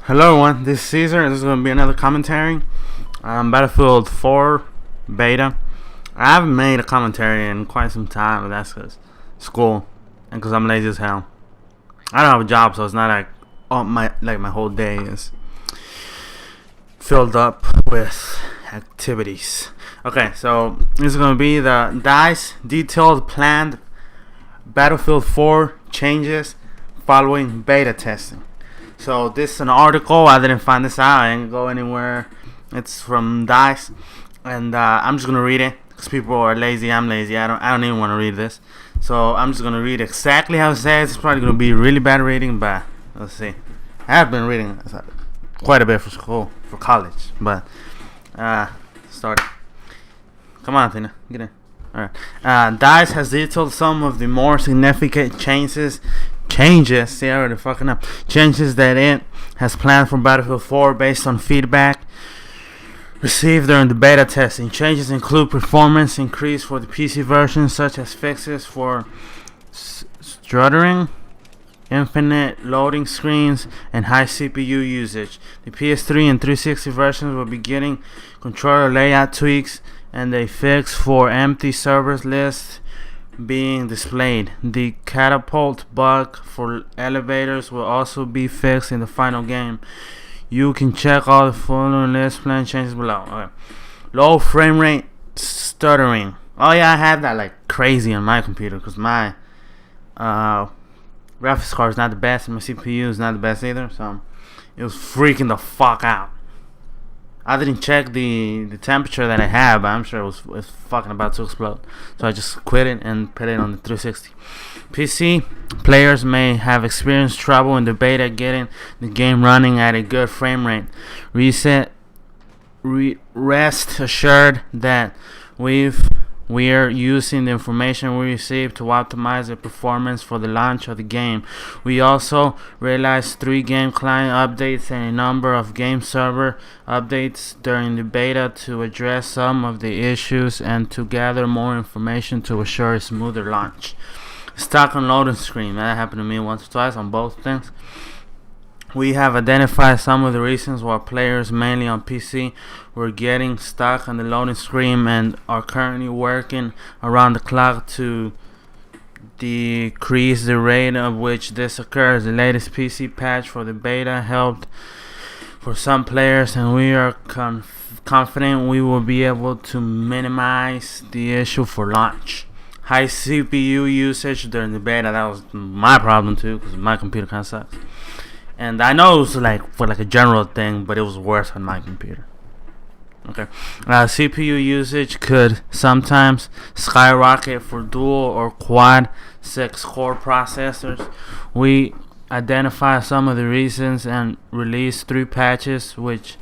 Hello everyone, this is Caesar. This is going to be another commentary on Battlefield 4 Beta. I haven't made a commentary in quite some time, but that's because school and because I'm lazy as hell. I don't have a job, so it's not like my whole day is filled up with activities. Okay, so this is going to be the DICE detailed planned Battlefield 4 changes following beta testing. So this is an article. I didn't find this out. I didn't go anywhere. It's from DICE, and I'm just gonna read it because people are lazy. I'm lazy. I don't even want to read this. So I'm just gonna read exactly how it says. It's probably gonna be really bad reading, but let's see. I have been reading quite a bit for school, for college, but start. Come on, Tina, get in. All right. DICE has detailed some of the more significant changes. See, I already fucking up. Changes that it has planned for Battlefield 4 based on feedback received during the beta testing. Changes include performance increase for the PC version, such as fixes for stuttering, infinite loading screens, and high CPU usage. The PS3 and 360 versions will be getting controller layout tweaks and a fix for empty servers lists being displayed. The catapult bug for elevators will also be fixed in the final game. You can check all the following list plan changes below. Okay. Low frame rate stuttering. Oh yeah, I have that like crazy on my computer because my graphics card is not the best and my CPU is not the best either, so it was freaking the fuck out. I didn't check the temperature that I have, but I'm sure it was fucking about to explode. So I just quit it and put it on the 360. PC players may have experienced trouble in the beta getting the game running at a good frame rate. Rest assured that we are using the information we received to optimize the performance for the launch of the game. We also realized 3 game client updates and a number of game server updates during the beta to address some of the issues and to gather more information to assure a smoother launch. Stock on loading screen. That happened to me once or twice on both things. We have identified some of the reasons why players, mainly on PC, were getting stuck on the loading screen and are currently working around the clock to decrease the rate at which this occurs. The latest PC patch for the beta helped for some players, and we are confident we will be able to minimize the issue for launch. High CPU usage during the beta. That was my problem too because my computer kind of sucks. And I know it was for a general thing, but it was worse on my computer. Okay. CPU usage could sometimes skyrocket for dual or quad 6-core processors. We identify some of the reasons and release 3 patches with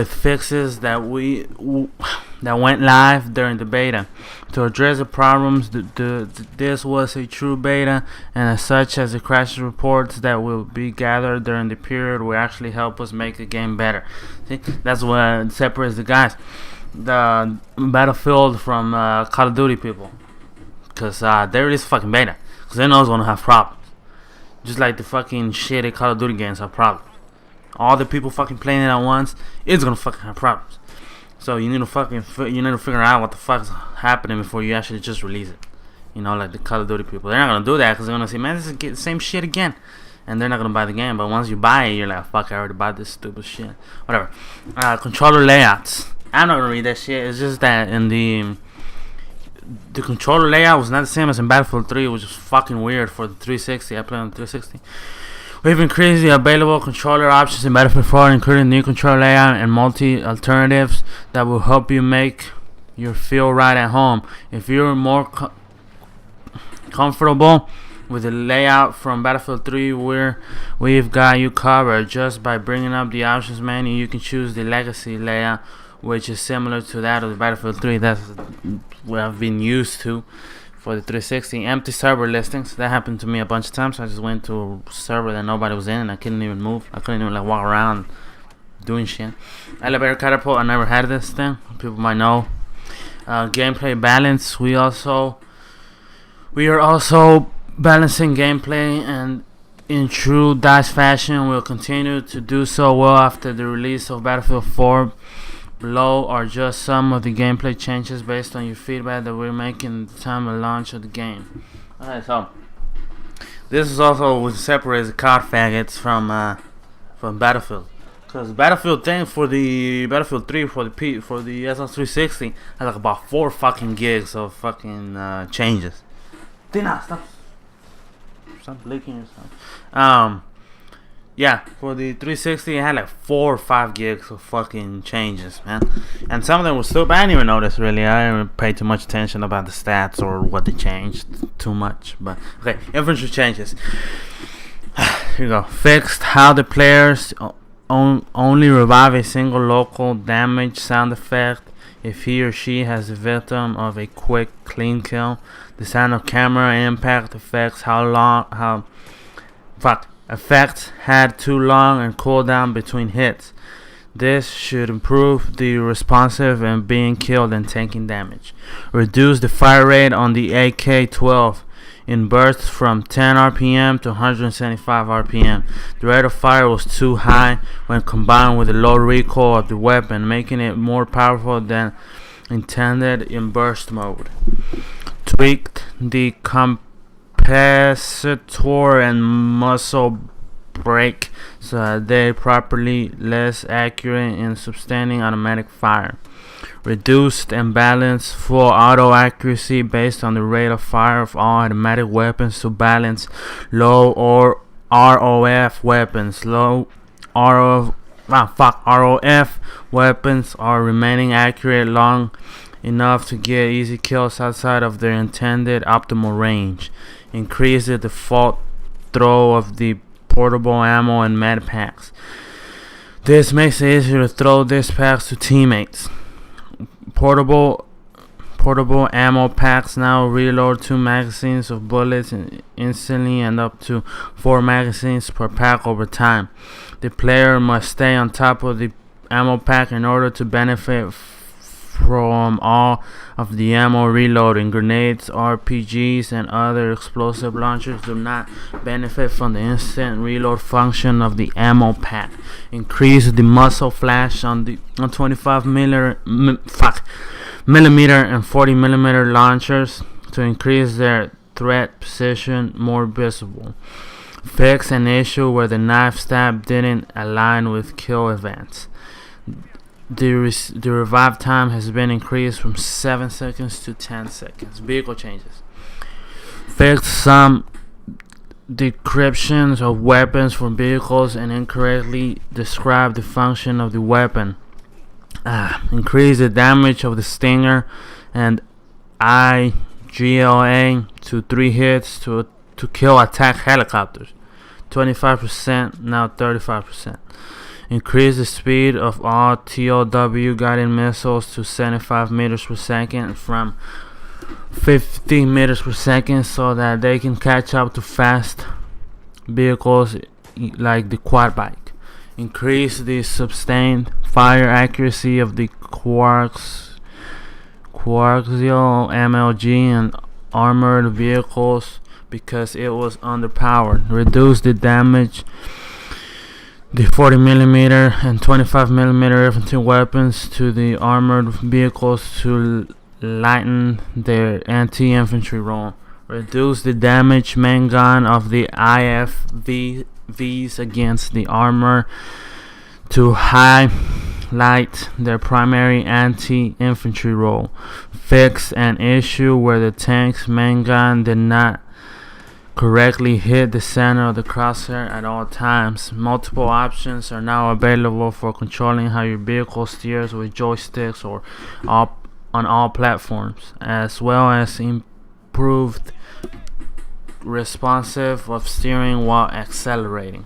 fixes that went live during the beta to address the problems. This was a true beta, and as such as the crash reports that will be gathered during the period will actually help us make the game better. See, that's what separates the guys, the Battlefield from Call of Duty people, because they release fucking beta because they know it's gonna have problems, just like the fucking shitty Call of Duty games have problems. All the people fucking playing it at once, it's gonna fucking have problems. So you need to figure out what the fuck's happening before you actually just release it. You know, like the Call of Duty people, they're not gonna do that because they're gonna say, man, this is the same shit again, and they're not gonna buy the game. But once you buy it, you're like, fuck, I already bought this stupid shit. Whatever. Controller layouts. I'm not gonna read that shit. It's just that in the controller layout was not the same as in Battlefield 3, which was fucking weird for the 360. I played on the 360. We've increased the available controller options in Battlefield 4, including new controller layout and multi-alternatives that will help you make you feel right at home. If you're more comfortable with the layout from Battlefield 3, we've got you covered. Just by bringing up the options menu, you can choose the legacy layout, which is similar to that of the Battlefield 3. That's what I've been used to. For the 360, empty server listings. That happened to me a bunch of times. I just went to a server that nobody was in and I couldn't even move. I couldn't even walk around doing shit. Elevator catapult. I never had this thing. People might know. Gameplay balance. We are also balancing gameplay and in true DICE fashion, will continue to do so well after the release of Battlefield 4. Below are just some of the gameplay changes based on your feedback that we're making at the time of launch of the game. Alright, so this is also what separates the COD faggots from Battlefield. Because Battlefield thing for the Battlefield 3 for the Xbox 360 has like about 4 fucking gigs of fucking changes. Dina, stop leaking yourself. Yeah, for the 360 it had like 4 or 5 gigs of fucking changes, man. And some of them were stupid. I didn't even notice really. I didn't pay too much attention about the stats or what they changed too much. But okay, infantry changes. Here you go. Fixed how the players only revive a single local damage sound effect if he or she has the victim of a quick clean kill. The sound of camera impact effects effects had too long and cooldown between hits. This should improve the responsive and being killed and taking damage. Reduce the fire rate on the AK-12 in bursts from 10 RPM to 175 RPM. The rate of fire was too high when combined with the low recoil of the weapon, making it more powerful than intended in burst mode. Tweaked the capacitor and muzzle brake so that they're properly less accurate in sustaining automatic fire. Reduced and balanced full auto accuracy based on the rate of fire of all automatic weapons to balance low or ROF weapons. Low ROF weapons are remaining accurate long enough to get easy kills outside of their intended optimal range. Increase the default throw of the portable ammo and med packs. This makes it easier to throw these packs to teammates. Portable ammo packs now reload 2 magazines of bullets instantly and up to 4 magazines per pack over time. The player must stay on top of the ammo pack in order to benefit from all of the ammo reloading. Grenades, RPGs, and other explosive launchers do not benefit from the instant reload function of the ammo pack. Increase the muzzle flash on 25 millimeter and 40 millimeter launchers to increase their threat position more visible. Fix an issue where the knife stab didn't align with kill events. The revive time has been increased from 7 seconds to 10 seconds. Vehicle changes. Fixed some decryptions of weapons from vehicles and incorrectly described the function of the weapon. Increase the damage of the Stinger and IGLA to 3 hits to kill attack helicopters. 25%, now 35%. Increase the speed of all TOW guided missiles to 75 meters per second from 50 meters per second so that they can catch up to fast vehicles like the quad bike. Increase the sustained fire accuracy of the coaxial MLG and armored vehicles because it was underpowered. Reduce the damage the 40mm and 25mm infantry weapons to the armored vehicles to lighten their anti-infantry role. Reduce the damage main gun of the IFVs against the armor to highlight their primary anti-infantry role. Fix an issue where the tank's main gun did not correctly hit the center of the crosshair at all times. Multiple options are now available for controlling how your vehicle steers with joysticks or on all platforms, as well as improved responsive of steering while accelerating.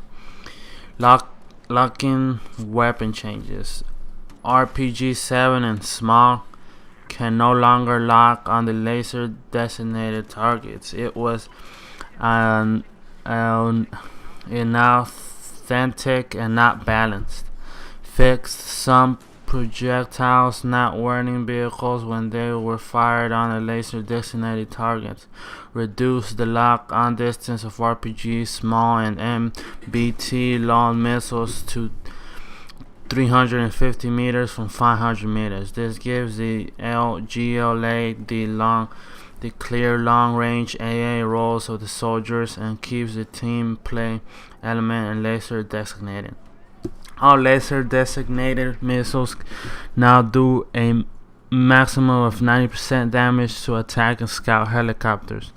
Locking weapon changes. RPG-7 and small can no longer lock on the laser designated targets. It was inauthentic and not balanced. Fixed some projectiles not warning vehicles when they were fired on a laser designated targets. Reduce the lock-on distance of RPG, small and MBT long missiles to 350 meters from 500 meters. This gives the GLA the clear long-range AA roles of the soldiers and keeps the team play element and laser designated. All laser designated missiles now do a maximum of 90% damage to attack and scout helicopters,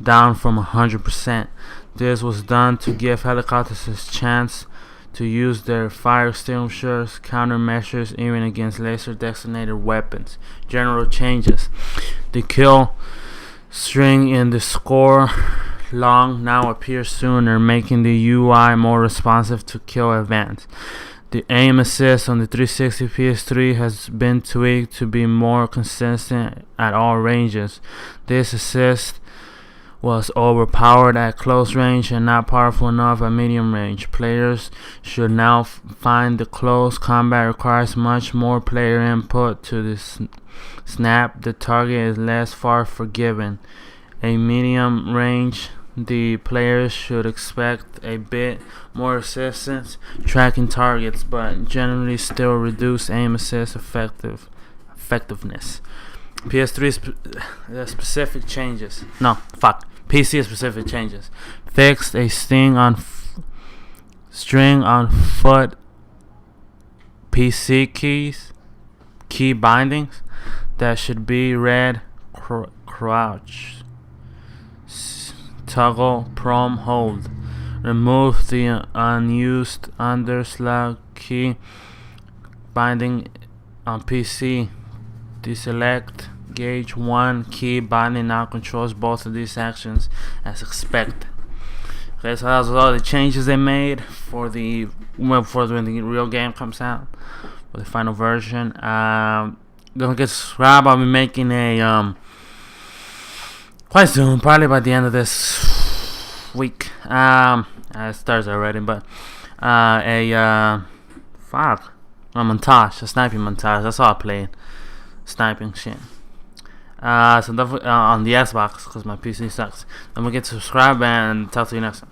down from 100%. This was done to give helicopters a chance to use their fire extinguishers countermeasures even against laser designated weapons. General changes: the kill string in the score long now appears sooner, making the UI more responsive to kill events. The aim assist on the 360 PS3 has been tweaked to be more consistent at all ranges. This assist was overpowered at close range and not powerful enough at medium range. Players should now find the close combat requires much more player input to the snap. The target is less far forgiving. A medium range, the players should expect a bit more assistance tracking targets, but generally still reduce aim assist effectiveness. PS3 specific changes. PC specific changes. Fixed a string on foot PC key bindings that should be red crouch, toggle, prom, hold. Remove the unused underslug key binding on PC. Deselect gauge 1 key binding now controls both of these actions as expected. Okay, so that was all the changes they made for when the real game comes out, for the final version. Don't get subscribed. I'll be making a quite soon, probably by the end of this week. It's Thursday already, but a montage, a sniping montage. That's all I played, sniping shit. So definitely on the Xbox, because my PC sucks. Don't forget to subscribe and talk to you next time.